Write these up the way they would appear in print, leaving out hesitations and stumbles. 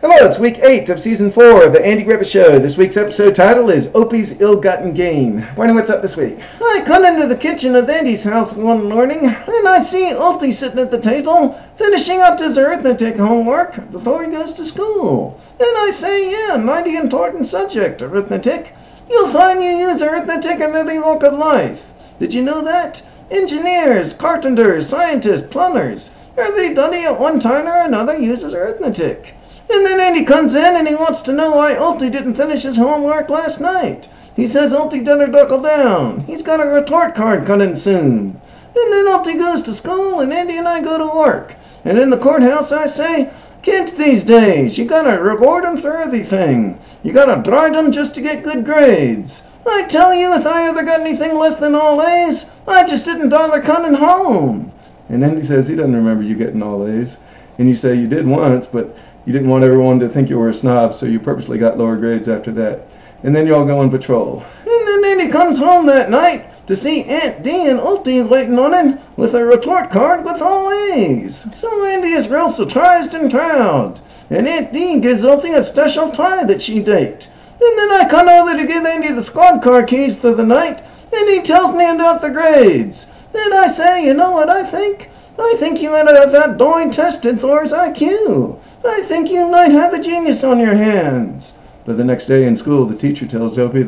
Hello, it's week 8 of season 4 of the Andy Griffith Show. This week's episode title is Opie's Ill-Gotten Gain. Barney, what's up this week? I come into the kitchen of Andy's house one morning, and I see Upie sitting at the table, finishing up his arithmetic homework before he goes to school. And I say, yeah, mighty important subject, arithmetic. You'll find you use arithmetic in every walk of life. Did you know that? Engineers, carpenters, scientists, plumbers, everybody at one time or another uses arithmetic. And then Andy comes in and he wants to know why Upie didn't finish his homework last night. He says Upie better buckle down. He's got a report card coming soon. And then Upie goes to school and Andy and I go to work. And in the courthouse I say, kids these days, you gotta reward them for everything. You gotta drive them just to get good grades. I tell you, if I ever got anything less than all A's, I just didn't bother coming home. And Andy says he doesn't remember you getting all A's. And you say you did once, but you didn't want everyone to think you were a snob, so you purposely got lower grades after that. And then you all go on patrol. And then Andy comes home that night to see Aunt Dee and Upie waiting on him with a report card with all A's. So Andy is real surprised and proud. And Aunt Dee gives Upie a special tie that she baked. And then I come over to give Andy the squad car keys for the night, and he tells me about the grades. Then I say, you know what I think? I think you ought to have that boy tested for his IQ. I think you might have a genius on your hands. But the next day in school, the teacher tells Upie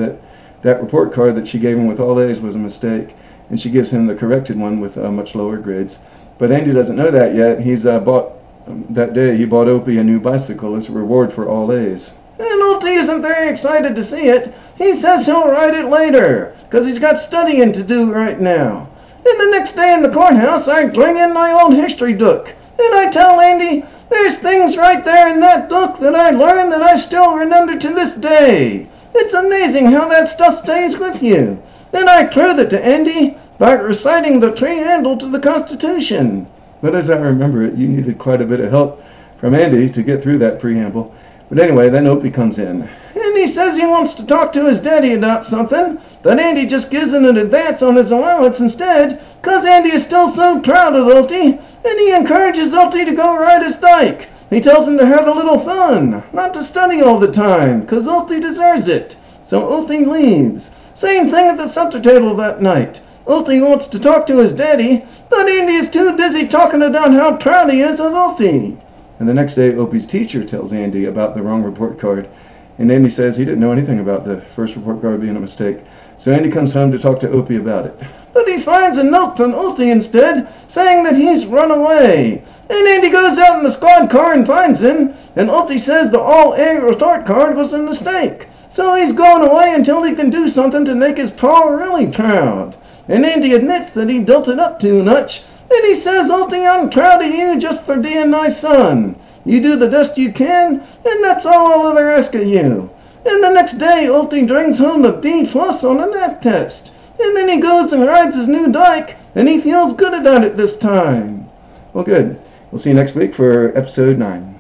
that report card that she gave him with all A's was a mistake, and she gives him the corrected one with much lower grades. But Andy doesn't know that yet. That day he bought Upie a new bicycle as a reward for all A's. And Upie isn't very excited to see it. He says he'll ride it later, because he's got studying to do right now. And the next day in the courthouse, I bring in my old history book, and I tell Andy, there's things right there in that book that I learned that I still remember to this day. It's amazing how that stuff stays with you. And I prove it to Andy by reciting the preamble to the Constitution. But as I remember it, you needed quite a bit of help from Andy to get through that preamble. But anyway, then Upie comes in. And he says he wants to talk to his daddy about something, but Andy just gives him an advance on his allowance instead, 'cause Andy is still so proud of Upie, and he encourages Upie to go ride his bike. He tells him to have a little fun, not to study all the time, 'cause Upie deserves it. So Upie leaves. Same thing at the supper table that night. Upie wants to talk to his daddy, but Andy is too busy talking about how proud he is of Upie. And the next day, Opie's teacher tells Andy about the wrong report card. And Andy says he didn't know anything about the first report card being a mistake. So Andy comes home to talk to Upie about it. But he finds a note from Upie instead, saying that he's run away. And Andy goes out in the squad car and finds him, and Upie says the all-A report card was a mistake. So he's going away until he can do something to make his pa really proud. And Andy admits that he built it up too much, and he says, Upie, I'm proud of you just for being my son. You do the best you can, and that's all I'll ever ask of you. And the next day, Upie brings home a B+ on a math test. And then he goes and rides his new bike, and he feels good about it this time. Well, good. We'll see you next week for episode 9.